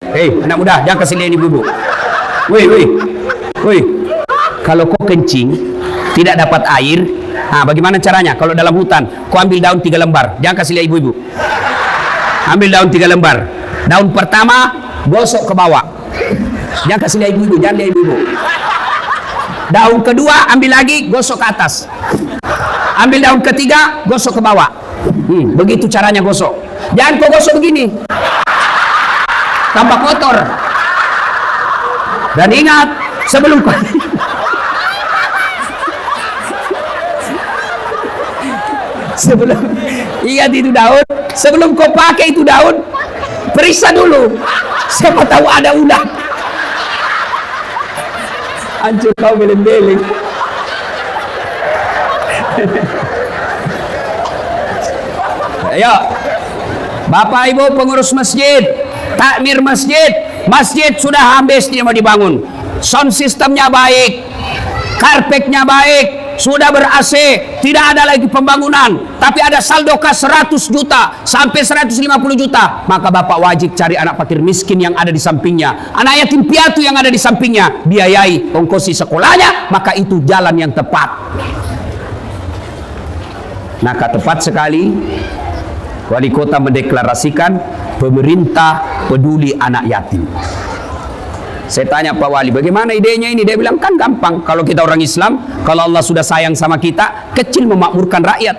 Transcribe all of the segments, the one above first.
Hei, anak muda, jangan kasih lihat ibu-ibu. Woi. Kalau kau kencing, tidak dapat air, bagaimana caranya? Kalau dalam hutan, kau ambil daun 3 lembar. Jangan kasih lihat ibu-ibu. Ambil daun 3 lembar. Daun pertama, gosok ke bawah. Jangan kasih lihat ibu-ibu, jangan lihat ibu-ibu. Daun kedua, ambil lagi, gosok ke atas. Ambil daun ketiga, gosok ke bawah. Begitu caranya gosok. Jangan kau gosok begini, tambah kotor. Dan ingat, sebelum kau ingat itu daun, sebelum kau pakai itu daun, periksa dulu, siapa tahu ada ulat. Hancur kau beleng-beleng. Ayo, Bapak Ibu pengurus masjid, takmir masjid sudah habis dia mau dibangun. Sound sistemnya baik, karpetnya baik, sudah ber-AC, tidak ada lagi pembangunan, tapi ada saldo kas 100 juta sampai 150 juta. Maka Bapak wajib cari anak fakir miskin yang ada di sampingnya, anak yatim piatu yang ada di sampingnya, biayai ongkosi sekolahnya. Maka itu jalan yang tepat. Maka tepat sekali wali kota mendeklarasikan pemerintah peduli anak yatim. Saya tanya Pak Wali, bagaimana idenya ini? Dia bilang, kan gampang. Kalau kita orang Islam, kalau Allah sudah sayang sama kita, kecil memakmurkan rakyat.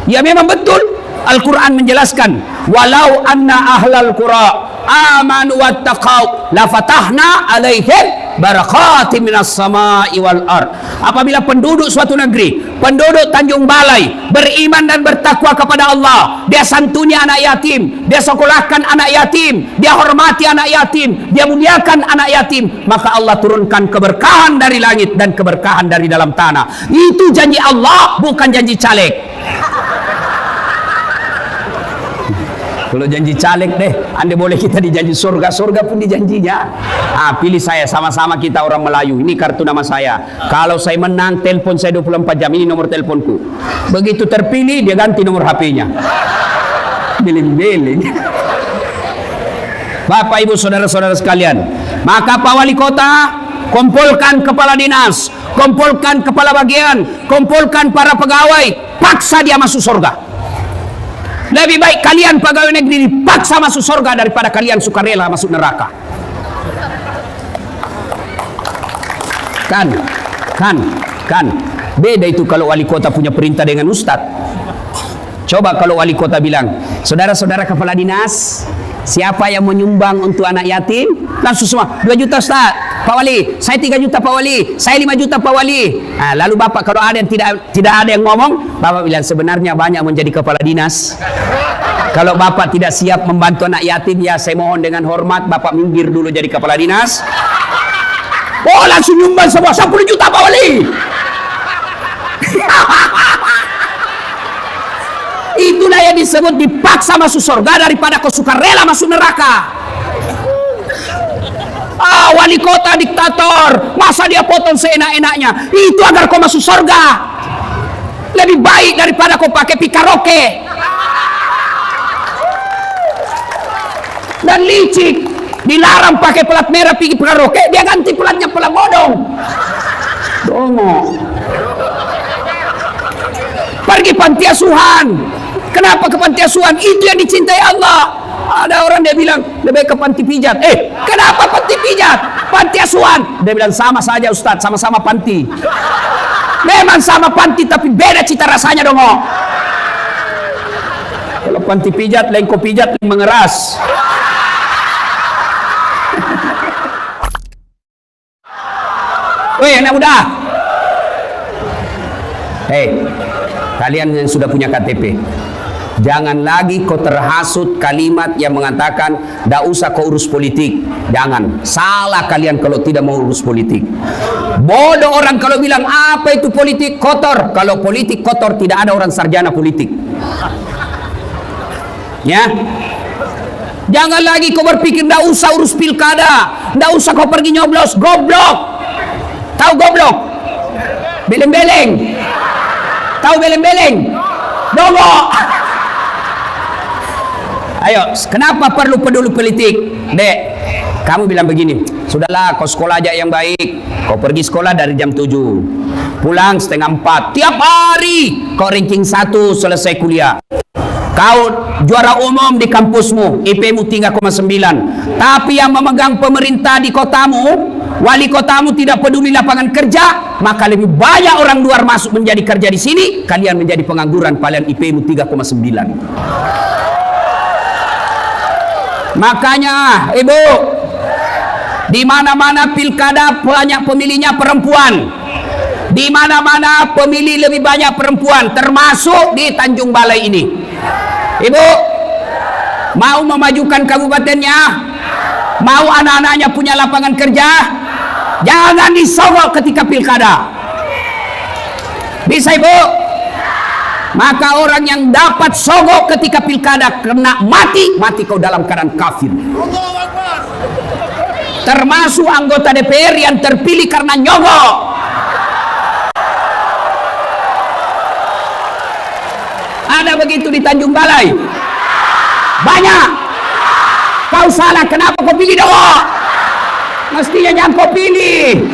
Ya memang betul. Al-Quran menjelaskan, walau anna ahlal qura amanu wattaqau la fatahna alaihim barakatim minas samai wal ard. Apabila penduduk suatu negeri, penduduk Tanjung Balai beriman dan bertakwa kepada Allah, dia santuni anak yatim, dia sekolahkan anak yatim, dia hormati anak yatim, dia muliakan anak yatim, maka Allah turunkan keberkahan dari langit dan keberkahan dari dalam tanah. Itu janji Allah, bukan janji caleg. Kalau janji caleg deh, andai boleh kita dijanji surga, surga pun dijanjinya. Pilih saya, sama-sama kita orang Melayu. Ini kartu nama saya. Kalau saya menang, telepon saya 24 jam. Ini nomor teleponku. Begitu terpilih, dia ganti nomor HP-nya. Beling-beling. Bapak Ibu saudara-saudara sekalian, maka Pak Wali Kota kumpulkan kepala dinas, kumpulkan kepala bagian, kumpulkan para pegawai, paksa dia masuk surga. Lebih baik kalian pegawai negeri dipaksa masuk surga daripada kalian sukarela masuk neraka. Kan. Beda itu kalau wali kota punya perintah dengan ustadz. Coba kalau wali kota bilang, saudara-saudara kepala dinas, siapa yang menyumbang untuk anak yatim? Langsung semua, 2 juta Ustaz, Pak Wali, saya 3 juta Pak Wali, saya 5 juta Pak Wali. Lalu Bapak kalau ada yang tidak ada yang ngomong, Bapak bilang sebenarnya banyak menjadi kepala dinas. Kalau Bapak tidak siap membantu anak yatim, ya saya mohon dengan hormat Bapak minggir dulu jadi kepala dinas. Oh, langsung nyumbang semua 10 juta Pak Wali. Itulah yang disebut dipaksa masuk surga daripada kau suka rela masuk neraka. Wali kota diktator, masa dia potong seenak-enaknya? Itu agar kau masuk surga. Lebih baik daripada kau pakai pikaroke dan licik. Dilarang pakai pelat merah pergi pikaroke, dia ganti pelatnya pelat bodong. Dongo. Pergi panti asuhan. Kenapa ke panti asuhan? Itu yang dicintai Allah. Ada orang dia bilang lebih ke panti pijat. Kenapa panti pijat? Panti asuhan. Dia bilang sama saja Ustadz, sama-sama panti. Memang sama panti tapi beda cita rasanya dong. Kalau panti pijat, lain kau pijat, lain mengeras. Woi anak muda. Kalian yang sudah punya KTP, jangan lagi kau terhasut kalimat yang mengatakan tidak usah kau urus politik. Jangan, salah kalian kalau tidak mau urus politik. Bodoh orang kalau bilang apa itu politik kotor. Kalau politik kotor tidak ada orang sarjana politik. Ya, jangan lagi kau berpikir tidak usah urus pilkada, tidak usah kau pergi nyoblos. Goblok. Tahu goblok? Beleng-beleng. Tahu beleng-beleng? Dongo. Ayo, kenapa perlu peduli politik? Dek, kamu bilang begini, sudahlah kau sekolah aja yang baik. Kau pergi sekolah dari jam 7, pulang setengah 4. Tiap hari kau ranking 1 selesai kuliah. Kau juara umum di kampusmu, IP-mu 3,9. Tapi yang memegang pemerintah di kotamu, wali kotamu tidak peduli lapangan kerja, maka lebih banyak orang luar masuk menjadi kerja di sini. Kalian menjadi pengangguran, kalian IP-mu 3,9. Makanya, Ibu, di mana-mana pilkada banyak pemilihnya perempuan. Di mana-mana pemilih lebih banyak perempuan, termasuk di Tanjung Balai ini. Ibu, mau memajukan kabupatennya? Mau anak-anaknya punya lapangan kerja? Jangan disogok ketika pilkada. Bisa, Ibu? Maka orang yang dapat sogok ketika pilkada kena mati kau dalam keadaan kafir. Termasuk anggota DPR yang terpilih karena nyogok. Ada begitu di Tanjung Balai? Banyak. Kau salah, kenapa kau pilih nyogok? Mestinya jangan kau pilih.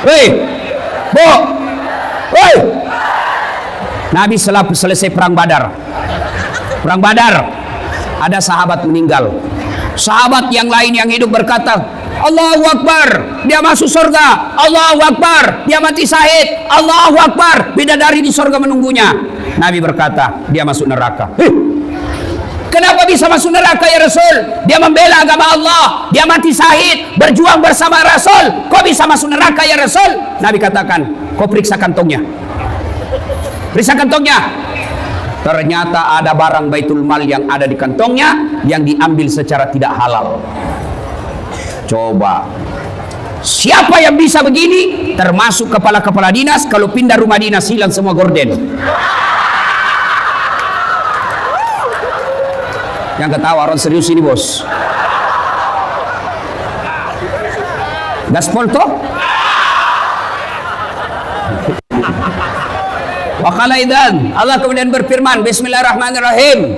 Woi, Bu, woi. Nabi selesai perang Badar. Perang Badar, ada sahabat meninggal. Sahabat yang lain yang hidup berkata, Allahu Akbar, dia masuk surga. Allahu Akbar, dia mati syahid. Allahu Akbar, bidadari di surga menunggunya. Nabi berkata, dia masuk neraka. Kenapa bisa masuk neraka ya Rasul? Dia membela agama Allah, dia mati syahid, berjuang bersama Rasul. Kok bisa masuk neraka ya Rasul? Nabi katakan, kau periksa kantongnya. Periksa kantongnya. Ternyata ada barang Baitul Mal yang ada di kantongnya yang diambil secara tidak halal. Coba, siapa yang bisa begini? Termasuk kepala-kepala dinas, kalau pindah rumah dinas hilang semua gorden. Yang ketawa orang serius ini, Bos. Gaspol toh? Wakala idan, Allah kemudian berfirman, Bismillahirrahmanirrahim.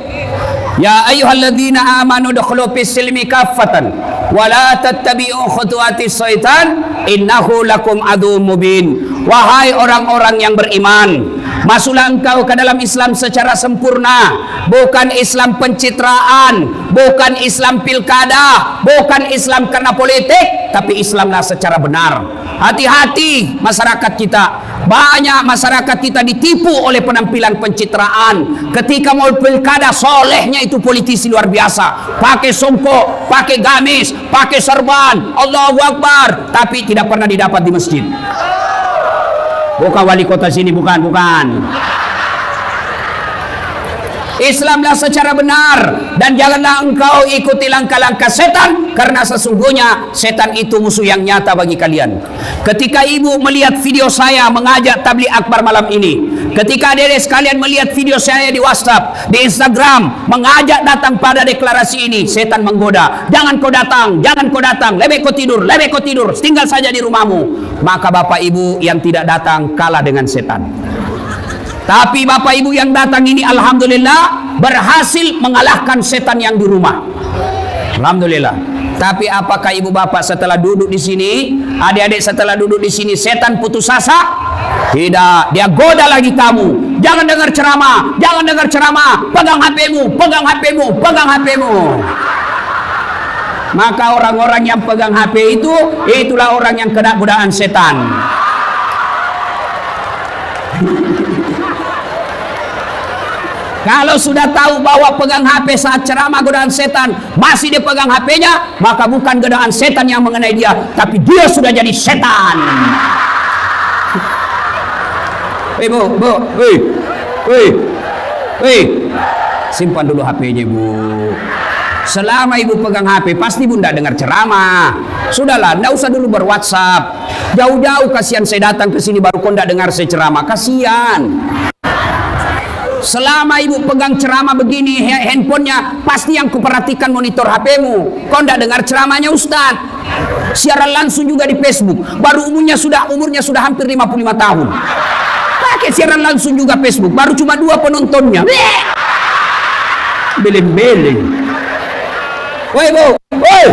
Ya ayyuhalladzina amanu dukhulu fis silmi kaffatan wa la tattabi'u khutuwatis syaitan innahu lakum aduwwum mubin. Wahai orang-orang yang beriman, masuklah engkau ke dalam Islam secara sempurna, bukan Islam pencitraan, bukan Islam pilkada, bukan Islam karena politik, tapi Islamlah secara benar. Hati-hati masyarakat kita. Banyak masyarakat kita ditipu oleh penampilan pencitraan. Ketika mau pilkada, solehnya itu politisi luar biasa, pakai songkok, pakai gamis, pakai serban, Allahu Akbar, tapi tidak pernah didapat di masjid. Bukan wali kota sini, bukan. Islamlah secara benar, dan janganlah engkau ikuti langkah-langkah setan, karena sesungguhnya setan itu musuh yang nyata bagi kalian. Ketika ibu melihat video saya mengajak tabligh akbar malam ini, ketika adik-adik sekalian melihat video saya di WhatsApp, di Instagram mengajak datang pada deklarasi ini, setan menggoda, jangan kau datang, lebih kau tidur, tinggal saja di rumahmu. Maka bapak ibu yang tidak datang kalah dengan setan. Tapi bapak ibu yang datang ini alhamdulillah berhasil mengalahkan setan yang di rumah. Alhamdulillah. Tapi apakah ibu bapak setelah duduk di sini, adik-adik setelah duduk di sini setan putus asa? Tidak, dia goda lagi kamu. Jangan dengar ceramah, pegang HP-mu. Maka orang-orang yang pegang HP itulah orang yang kena godaan setan. Kalau sudah tahu bahwa pegang HP saat ceramah godaan setan, masih dia pegang HP-nya, maka bukan godaan setan yang mengenai dia, tapi dia sudah jadi setan. Simpan dulu HP-nya, Bu. Selama ibu pegang HP, pasti bunda dengar ceramah. Sudahlah, ndak usah dulu ber-WhatsApp. Jauh-jauh kasihan saya datang ke sini baru kau ndak dengar saya ceramah, kasihan. Selama ibu pegang ceramah begini, handphonenya pasti yang kuperhatikan monitor HP-mu. Kau ndak dengar ceramahnya Ustaz. Siaran langsung juga di Facebook. Baru umurnya sudah hampir 55 tahun. Pakai siaran langsung juga Facebook. Baru cuma 2 penontonnya. Beleng-beleng. Woi bu, woi,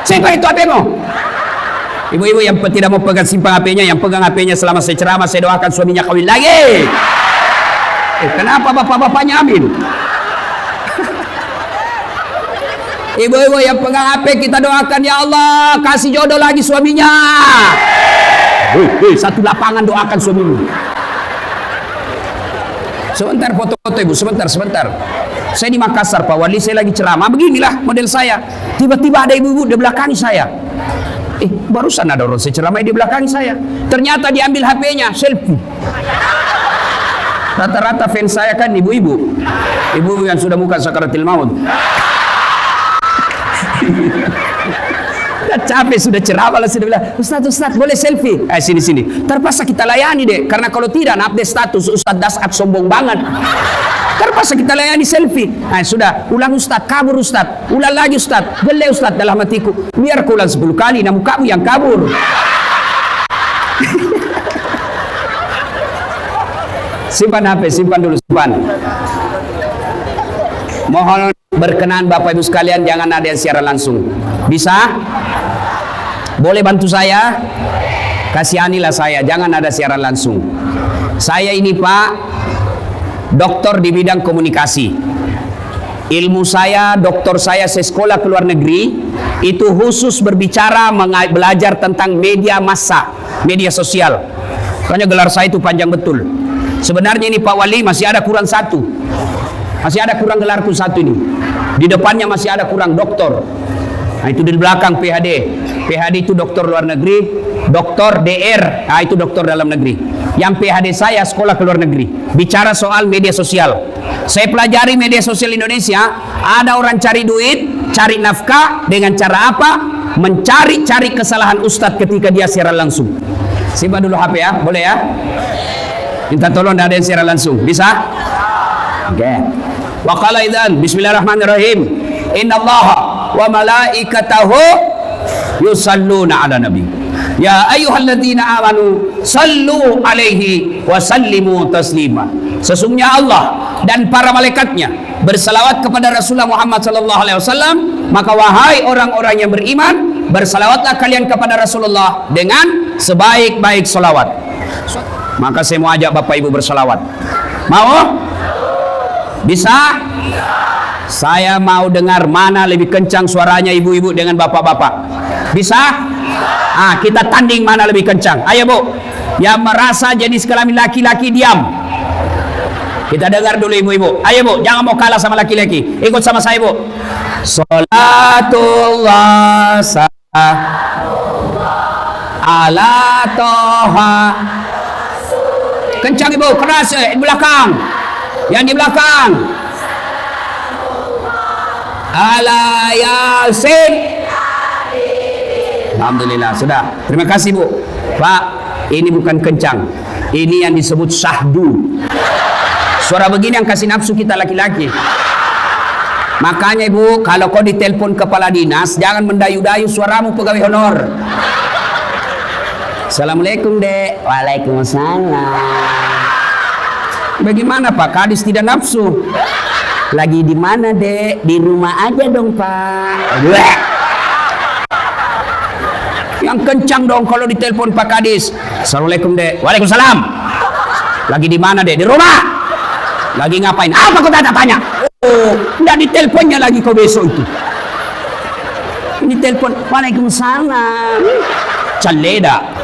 siapa itu HP-mu? Ibu-ibu yang tidak mau pegang simpan HP-nya, yang pegang HP-nya selama saya ceramah, saya doakan suaminya kawin lagi. Kenapa bapak-bapaknya amin? Ibu-ibu yang pegang HP, kita doakan, ya Allah kasih jodoh lagi suaminya. Satu lapangan doakan suamimu. Sebentar foto-foto ibu, sebentar. Saya di Makassar Pak Wali, saya lagi ceramah, beginilah model saya. Tiba-tiba ada ibu-ibu di belakang saya. Barusan ada orang saya ceramah di belakang saya. Ternyata diambil HP-nya, selfie. Rata-rata fans saya kan ibu-ibu. Ibu yang sudah muka sakaratil maut. Capek sudah ceramah lah, sudah bilang, Ustaz boleh selfie? Sini. Terpaksa kita layani deh, karena kalau tidak update status Ustaz Dasat sombong banget. Terpaksa kita layani selfie. Sudah, ulang Ustaz, kabur Ustaz, ulang lagi Ustaz, gele Ustaz dalam hatiku. Biar kau ulang 10 kali, namun kamu yang kabur. Simpan HP, simpan dulu, simpan. Mohon berkenan Bapak Ibu sekalian, jangan ada yang siaran langsung. Bisa? Boleh bantu saya? Kasihanilah saya, jangan ada siaran langsung. Saya ini Pak, doktor di bidang komunikasi. Ilmu saya, doktor saya sekolah ke luar negeri, itu khusus berbicara, belajar tentang media massa, media sosial. Makanya gelar saya itu panjang betul. Sebenarnya ini Pak Wali masih ada kurang satu. Masih ada kurang gelarku satu ini. Di depannya masih ada kurang doktor. Nah itu di belakang PhD. PhD itu doktor luar negeri, doktor DR, nah itu doktor dalam negeri. Yang PhD saya sekolah ke luar negeri, bicara soal media sosial. Saya pelajari media sosial Indonesia. Ada orang cari duit, cari nafkah dengan cara apa? Mencari-cari kesalahan ustadz ketika dia siaran langsung. Simpan dulu HP ya, boleh ya? Minta tolong, ada yang siaran langsung, bisa? Oke. Wa qala idzan bismillahirrahmanirrahim. Innallaha wa malaikatahu yusalluna ala nabi. Ya ayyuhalladzina amanu sallu alaihi wa sallimu taslima. Sesungguhnya Allah dan para malaikatnya bersalawat kepada Rasulullah Muhammad sallallahu alaihi wasallam, maka wahai orang-orang yang beriman, bersalawatlah kalian kepada Rasulullah dengan sebaik-baik salawat. Maka saya mau ajak Bapak Ibu bersalawat. Mau? Bisa? Saya mau dengar mana lebih kencang suaranya ibu-ibu dengan bapak-bapak. Bisa? Kita tanding mana lebih kencang. Ayo Bu, yang merasa jenis kelamin laki-laki diam. Kita dengar dulu ibu-ibu. Ayo Bu, jangan mau kalah sama laki-laki. Ikut sama saya Bu. Salatullah ala toha. Kencang ibu, keras di belakang. Yang di belakang. Ala yasin. Alhamdulillah, sudah. Terima kasih Bu. Pak, ini bukan kencang. Ini yang disebut syahdu. Suara begini yang kasih nafsu kita laki-laki. Makanya Ibu, kalau kau ditelepon kepala dinas, jangan mendayu-dayu suaramu pegawai honor. Assalamualaikum Dek. Waalaikumsalam. Bagaimana Pak? Kadis tidak nafsu. Lagi di mana Dek? Di rumah aja dong Pak. Yang kencang dong kalau ditelepon Pak Kadis. Assalamualaikum Dek. Waalaikumsalam. Lagi di mana Dek? Di rumah. Lagi ngapain? Apa kau tanya? Oh, enggak diteleponnya lagi kau besok itu. Ini telepon. Waalaikumsalam. Caleda.